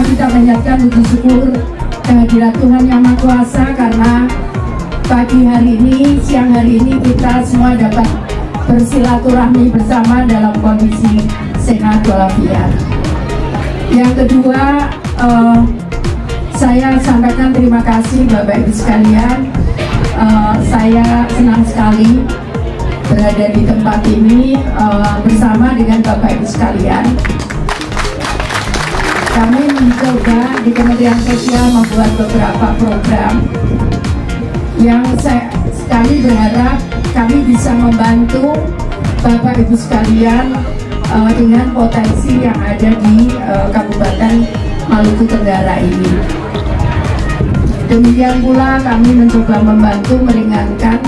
Marilah kita panjatkan puji syukur kehadirat Tuhan Yang Maha Kuasa, karena pagi hari ini, siang hari ini kita semua dapat bersilaturahmi bersama dalam kondisi sehat walafiat. Yang kedua, saya sampaikan terima kasih Bapak Ibu sekalian. Saya senang sekali berada di tempat ini bersama dengan Bapak Ibu sekalian. Kami mencoba di Kementerian Sosial membuat beberapa program yang kami berharap kami bisa membantu Bapak Ibu sekalian dengan potensi yang ada di Kabupaten Maluku Tenggara ini. Demikian pula kami mencoba membantu meringankan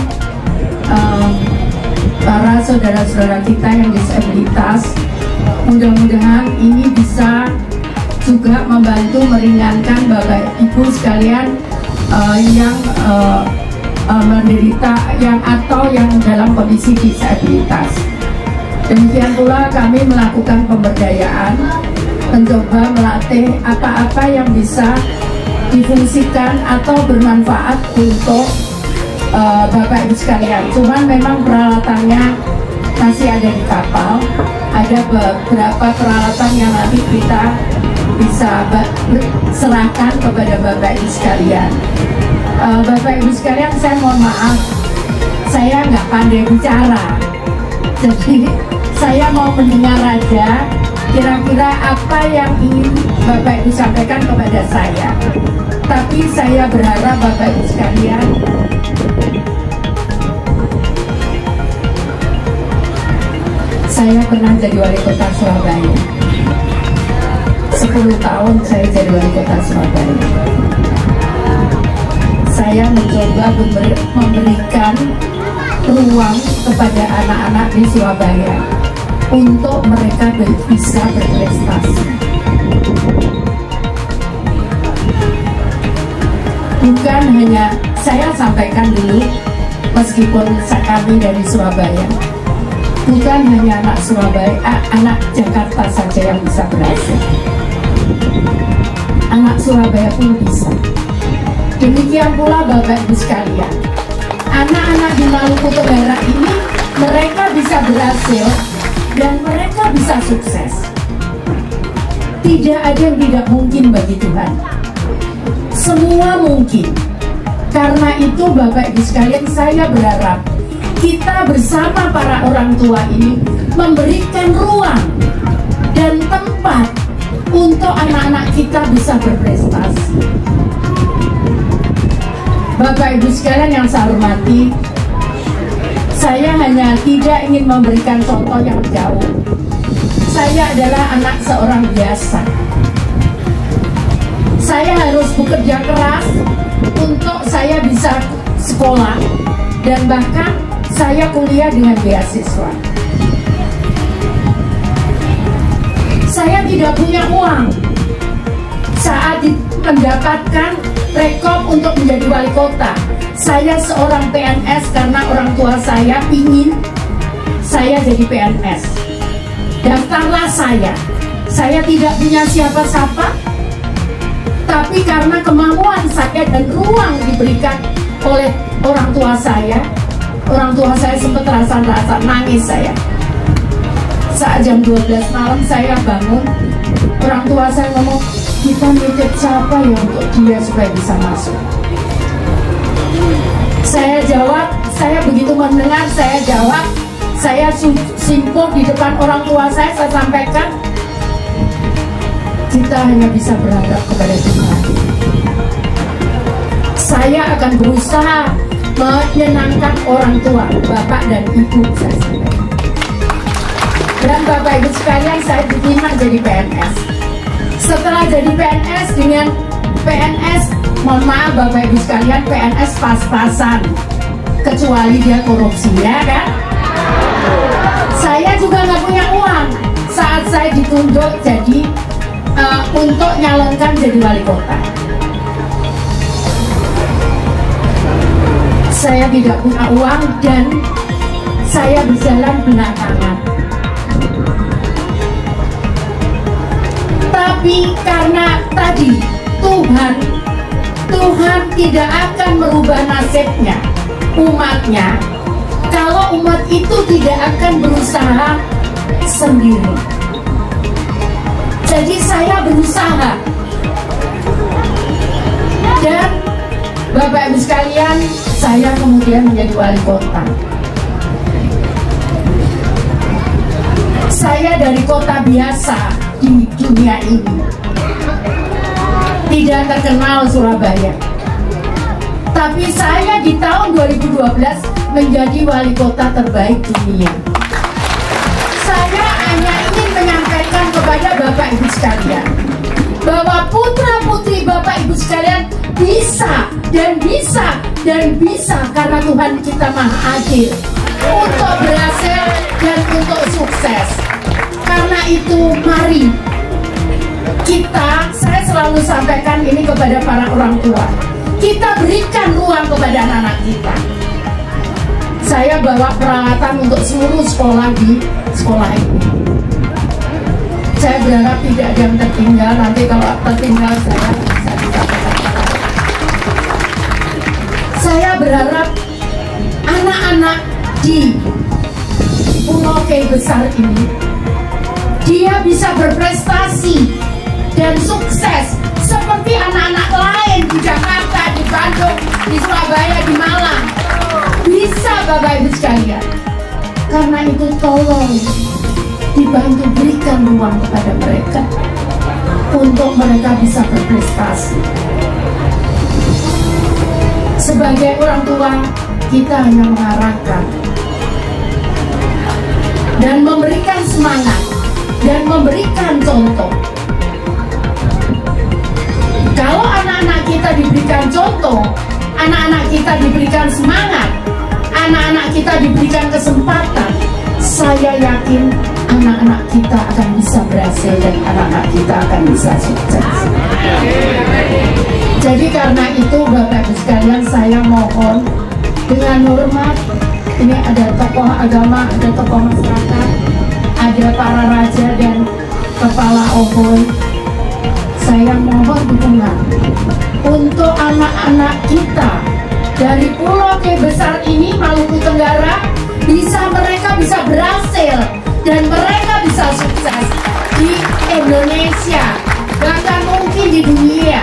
para saudara-saudara kita yang disabilitas. Mudah-mudahan ini bisa juga membantu meringankan Bapak Ibu sekalian yang menderita atau yang dalam kondisi disabilitas. Demikian pula kami melakukan pemberdayaan, mencoba melatih apa-apa yang bisa difungsikan atau bermanfaat untuk Bapak Ibu sekalian. Cuman memang peralatannya masih ada di kapal. Ada beberapa peralatan yang nanti kita bisa serahkan kepada Bapak Ibu sekalian. Bapak Ibu sekalian, saya mohon maaf, saya nggak pandai bicara, jadi saya mau mendengar aja kira-kira apa yang ingin Bapak Ibu sampaikan kepada saya. Tapi saya berharap Bapak Ibu sekalian, saya pernah jadi wali kota Surabaya. 10 tahun saya jadi wali kota Surabaya. Saya mencoba memberikan ruang kepada anak-anak di Surabaya untuk mereka bisa berprestasi. Bukan hanya, saya sampaikan dulu, meskipun kami dari Surabaya, bukan hanya anak Surabaya, anak Jakarta saja yang bisa berhasil. Anak Surabaya pun bisa. Demikian pula Bapak Ibu sekalian, anak-anak di Maluku Tenggara ini, mereka bisa berhasil dan mereka bisa sukses. Tidak ada yang tidak mungkin bagi Tuhan. Semua mungkin. Karena itu Bapak Ibu sekalian, saya berharap kita bersama para orang tua ini memberikan ruang dan tempat untuk anak-anak kita bisa berprestasi. Bapak Ibu sekalian yang saya hormati, saya hanya tidak ingin memberikan contoh yang jauh. Saya adalah anak seorang biasa. Saya harus bekerja keras untuk saya bisa sekolah, dan bahkan saya kuliah dengan beasiswa. Saya tidak punya uang saat mendapatkan rekom untuk menjadi wali kota. Saya seorang PNS karena orang tua saya ingin saya jadi PNS. Daftarlah saya. Saya tidak punya siapa-siapa, tapi karena kemauan saya dan ruang diberikan oleh orang tua saya sempat rasa nangis saya. Saat jam 12 malam saya bangun, orang tua saya ngomong, kita nitip siapa ya untuk dia supaya bisa masuk. Saya jawab, saya begitu mendengar, saya jawab, saya simpul di depan orang tua saya sampaikan, kita hanya bisa berharap kepada Tuhan. Saya akan berusaha menyenangkan orang tua, bapak dan ibu saya sampaikan. Dan Bapak Ibu sekalian, saya diterima jadi PNS. Setelah jadi PNS dengan PNS, mohon maaf Bapak Ibu sekalian, PNS pas-pasan, kecuali dia korupsi, ya kan? Saya juga nggak punya uang saat saya ditunjuk jadi untuk nyalonkan jadi wali kota. Saya tidak punya uang dan saya berjalan belakangan. Tetapi karena tadi Tuhan tidak akan merubah nasibnya umatnya kalau umat itu tidak akan berusaha sendiri. Jadi saya berusaha, dan Bapak Ibu sekalian, saya kemudian menjadi wali kota. Saya dari kota biasa di dunia ini, tidak terkenal Surabaya, tapi saya di tahun 2012 menjadi wali kota terbaik dunia. Saya hanya ingin menyampaikan kepada Bapak Ibu sekalian bahwa putra putri Bapak Ibu sekalian bisa dan bisa dan bisa, karena Tuhan kita maha adil, untuk berhasil dan untuk sukses. Karena itu mari saya selalu sampaikan ini kepada para orang tua, kita berikan ruang kepada anak-anak kita. Saya bawa peralatan untuk seluruh sekolah di sekolah ini. Saya berharap tidak ada yang tertinggal. Nanti kalau tertinggal saya bisa dikatakan. Saya berharap anak-anak di Pulau K besar ini, dia bisa berprestasi dan sukses seperti anak-anak lain di Jakarta, di Bandung, di Surabaya, di Malang. Bisa Bapak Ibu sekalian. Karena itu tolong dibantu, berikan ruang kepada mereka untuk mereka bisa berprestasi. Sebagai orang tua, kita hanya mengarahkan dan memberikan semangat dan memberikan contoh. Kalau anak-anak kita diberikan contoh, anak-anak kita diberikan semangat, anak-anak kita diberikan kesempatan, saya yakin anak-anak kita akan bisa berhasil dan anak-anak kita akan bisa sukses. Jadi karena itu Bapak Ibu sekalian, saya mohon dengan hormat, ini ada tokoh agama, ada tokoh masyarakat, ada para raja dan kepala oboy. Saya mohon dukungan untuk anak-anak kita dari Pulau K besar ini, Maluku Tenggara, mereka bisa berhasil dan mereka bisa sukses di Indonesia, bahkan mungkin di dunia,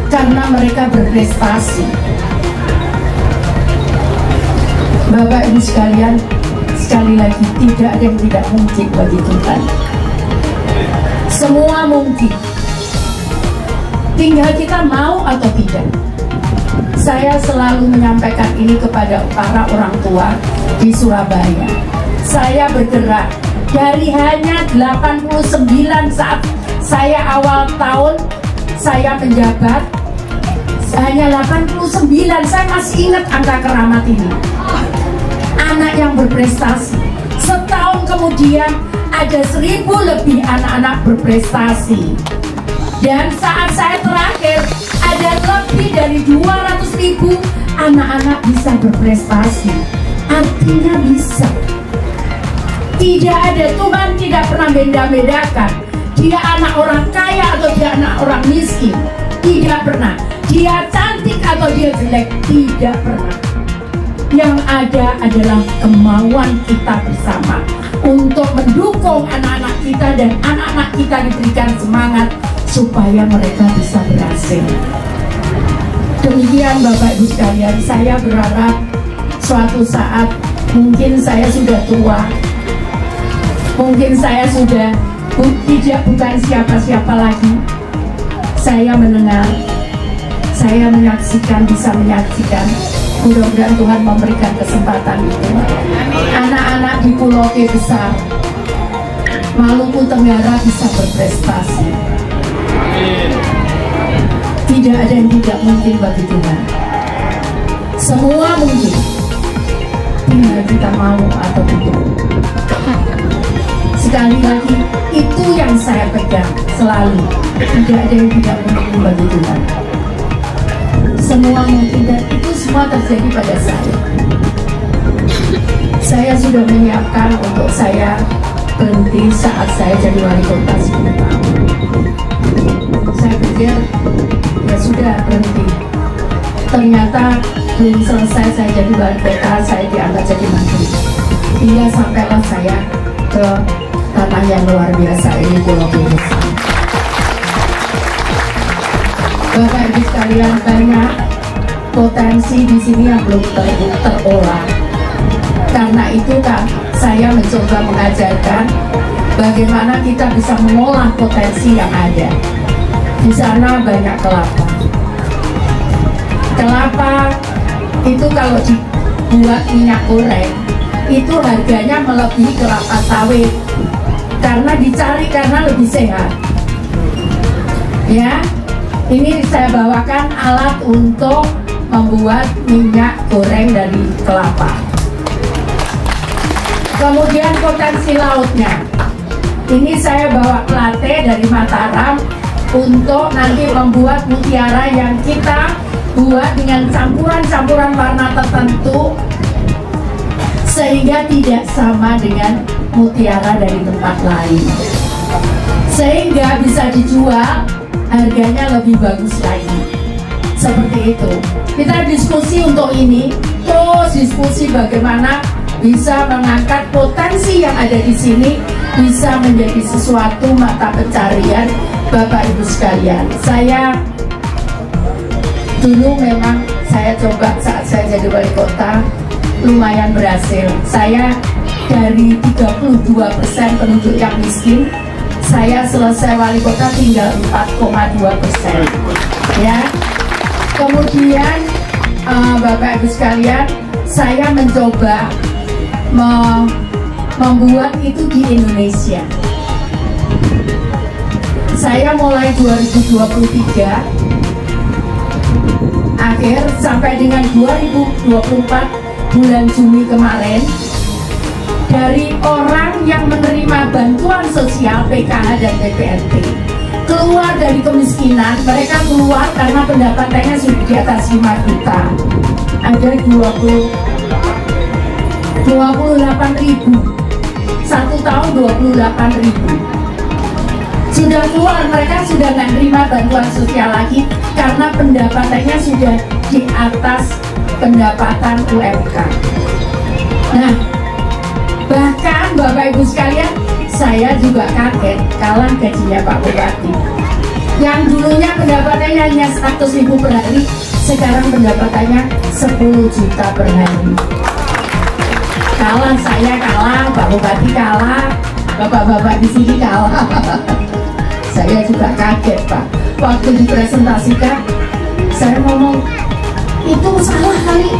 karena mereka berprestasi. Bapak Ibu sekalian, sekali lagi, tidak ada yang tidak mungkin bagi Tuhan. Semua mungkin, tinggal kita mau atau tidak. Saya selalu menyampaikan ini kepada para orang tua di Surabaya. Saya bergerak dari hanya 89 saat saya awal tahun saya menjabat, hanya 89. Saya masih ingat angka keramat ini. Anak yang berprestasi. Setahun kemudian ada 1000 lebih anak-anak berprestasi. Dan saat saya terakhir ada lebih dari 200.000 anak-anak bisa berprestasi. Artinya bisa. Tidak ada, Tuhan tidak pernah beda-bedakan. Dia anak orang kaya atau dia anak orang miskin. Tidak pernah. Dia cantik atau dia jelek. Tidak pernah. Yang ada adalah kemauan kita bersama untuk mendukung anak-anak kita, dan anak-anak kita diberikan semangat supaya mereka bisa berhasil. Demikian Bapak Ibu sekalian, saya berharap suatu saat, mungkin saya sudah tua, mungkin saya sudah bukan siapa-siapa lagi, saya mendengar, saya menyaksikan, bisa menyaksikan. Mudah-mudahan Tuhan memberikan kesempatan itu. Anak-anak di Pulau K besar, Maluku Tenggara bisa berprestasi. Tidak ada yang tidak mungkin bagi Tuhan. Semua mungkin, tinggal kita mau atau tidak. Sekali lagi, itu yang saya pegang selalu. Tidak ada yang tidak mungkin bagi Tuhan. Semua mungkin, dan itu semua terjadi pada saya. Saya sudah menyiapkan untuk saya berhenti saat saya jadi wali kota 10 tahun. Saya pikir ya sudah berhenti. Ternyata belum selesai saya jadi wali kota, saya diangkat jadi menteri. Hingga sampailah saya ke tanah yang luar biasa ini, Pulau Dewasa. Bapak Ibu sekalian, banyak potensi di sini yang belum terolah. Karena itu kan saya mencoba mengajarkan bagaimana kita bisa mengolah potensi yang ada. Di sana banyak kelapa. Kelapa itu kalau dibuat minyak goreng itu harganya melebihi kelapa sawit karena dicari karena lebih sehat. Ya, ini saya bawakan alat untuk membuat minyak goreng dari kelapa. Kemudian potensi lautnya, ini saya bawa plate dari Mataram untuk nanti membuat mutiara yang kita buat dengan campuran-campuran warna tertentu sehingga tidak sama dengan mutiara dari tempat lain, sehingga bisa dijual harganya lebih bagus lagi. Seperti itu. Kita diskusi untuk ini, terus diskusi bagaimana bisa mengangkat potensi yang ada di sini bisa menjadi sesuatu mata pencarian Bapak Ibu sekalian. Saya dulu memang saya coba saat saya jadi wali kota lumayan berhasil. Saya dari 32% penduduk yang miskin, saya selesai wali kota tinggal 4,2%. Ya. Kemudian Bapak Ibu sekalian, saya mencoba membuat itu di Indonesia. Saya mulai 2023 akhir sampai dengan 2024 bulan Juni kemarin, dari orang yang menerima bantuan sosial PKH dan PPNT keluar dari kemiskinan, mereka keluar karena pendapatannya sudah di atas 5 juta. Ada 28.000, 1 tahun 28.000 sudah keluar, mereka sudah nggak terima bantuan sosial lagi karena pendapatannya sudah di atas pendapatan UMK. Nah, bahkan Bapak Ibu sekalian, saya juga kaget kalah gajinya Pak Bupati yang dulunya pendapatannya hanya 100.000 per hari, sekarang pendapatannya 10 juta per hari. Kalah saya, kalah Pak Bupati, kalah bapak-bapak di sini, kalah. Saya juga kaget Pak, waktu dipresentasikan saya ngomong itu salah kali,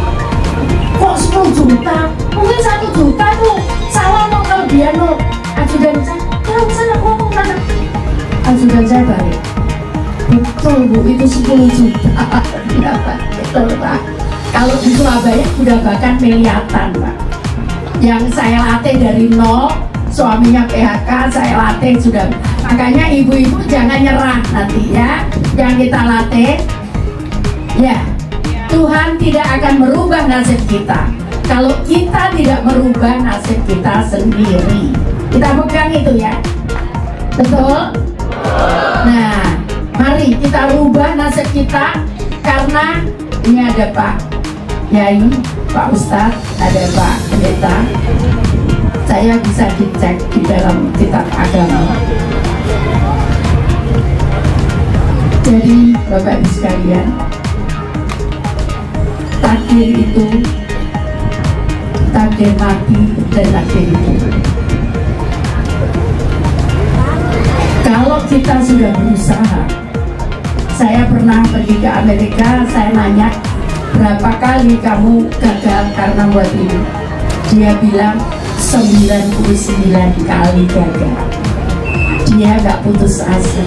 kok 10 juta, mungkin 1 juta tuh salah no kelebihan no. Ajudan saya, ya saya ngomong mana? Ajudan saya balik, betul Bu, itu 10 juta. Betul Pak. Kalau di Surabaya udah bahkan miliaran Pak. Yang saya latih dari nol, suaminya PHK, saya latih sudah. Makanya ibu-ibu jangan nyerah nanti ya. Yang kita latih, ya Tuhan tidak akan merubah nasib kita kalau kita tidak merubah nasib kita sendiri. Kita pegang itu ya, betul? Nah, mari kita rubah nasib kita, karena ini ada Pak Yai, Pak Ustadz, ada Pak Pendeta. Saya bisa dicek di dalam kitab agama. Jadi Bapak Ibu sekalian, takdir itu, takdir mati dan takdir hidup. Kalau kita sudah berusaha, saya pernah pergi ke Amerika, saya nanya berapa kali kamu gagal karena buat ini. Dia bilang 99 kali gagal. Dia gak putus asa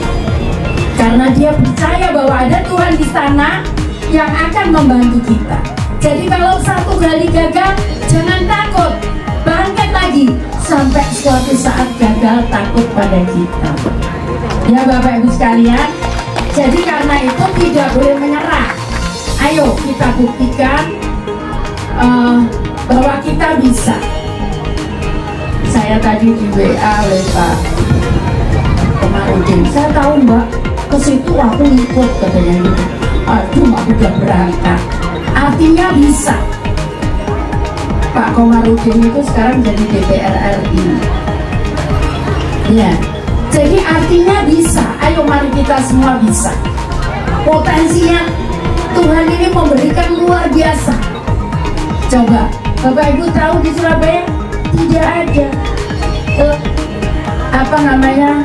karena dia percaya bahwa ada Tuhan di sana yang akan membantu kita. Jadi kalau satu kali gagal, jangan takut, bangkit lagi sampai suatu saat gagal takut pada kita. Ya Bapak Ibu sekalian, jadi karena itu tidak boleh menyerah. Ayo kita buktikan bahwa kita bisa. Saya tadi di WA oleh Pak Komarudin. Saya tahu Mbak, ke situ aku ikut katanya gitu. Aduh, aku udah berangkat. Artinya bisa. Pak Komarudin itu sekarang jadi DPR RI. Ya, jadi artinya bisa. Ayo mari kita semua bisa. Potensinya Tuhan ini memberikan luar biasa. Coba, Bapak Ibu tahu di Surabaya tidak ada apa namanya,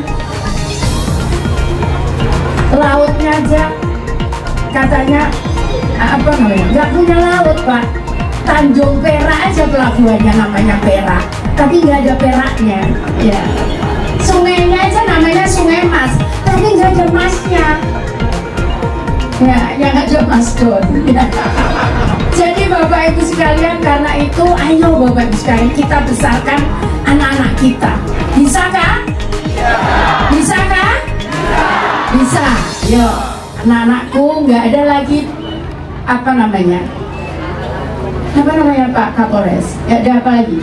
lautnya aja katanya apa namanya, nggak punya laut Pak. Tanjung Perak aja pelabuhannya namanya Perak, tapi nggak ada peraknya. Ya, sungainya aja namanya Sungai Mas, tapi nggak ada masnya. Ya, yang ada Mas Don. Ya. Jadi Bapak Ibu sekalian, karena itu ayo Bapak Ibu sekalian kita besarkan anak-anak kita. Bisa kah? Ya. Bisa kah? Ya. Bisa. Yo, anak-anakku nggak ada lagi apa namanya Pak Kapolres? Nggak ada apa lagi?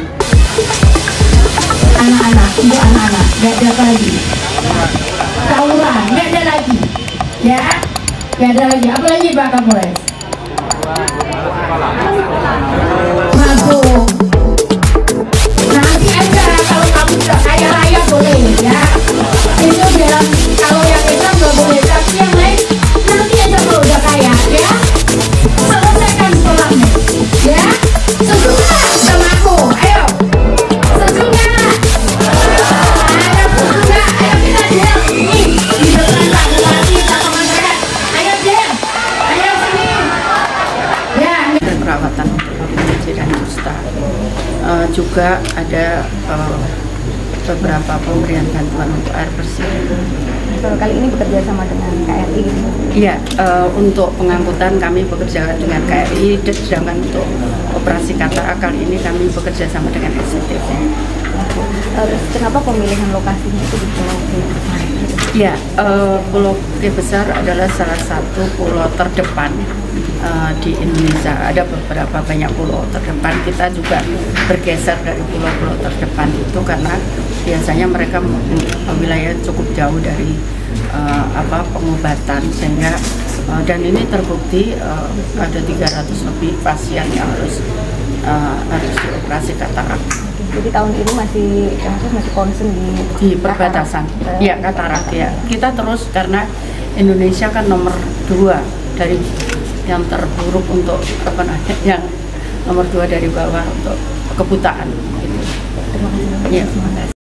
Anak-anak, untuk anak-anak nggak ada apa lagi? Tawuran nggak ada lagi, ya? Nggak ada lagi. Apa lagi Pak Kapolres? Mabuk. Nanti aja kalau kamu sudah kaya raya boleh, ya. Itu dalam, kalau yang Islam nggak boleh, tapi yang lain nanti aja kalau udah kaya, ya. Selesaikan sekolahnya, ya. Setuju nggak sama aku? Ayo, setuju nggak? Ayo, setuju nggak? Ayo kita diam. Nih, di depan Pak Bupati, Pak Komandan. Ayo diam. Ayo sini. Ya. Perawatan untuk dan kusta. Juga ada beberapa pemberian bantuan untuk air bersih. Kali ini bekerja sama dengan KRI gitu? Iya, untuk pengangkutan kami bekerja dengan KRI, sedangkan untuk operasi katarak kali ini kami bekerja sama dengan SCTV. Terus kenapa pemilihan lokasinya itu di Pulau G Besar? Ya, Pulau G Besar adalah salah satu pulau terdepan di Indonesia. Ada beberapa banyak pulau terdepan. Kita juga bergeser dari pulau-pulau terdepan itu karena biasanya mereka wilayah cukup jauh dari pengobatan, sehingga dan ini terbukti ada 300 lebih pasien yang harus dioperasi katarak. Jadi tahun ini masih concern di perbatasan, ya katarak ya. Kita terus karena Indonesia kan nomor 2 dari yang terburuk untuk yang nomor 2 dari bawah untuk kebutaan. Gitu. Terima kasih. Ya.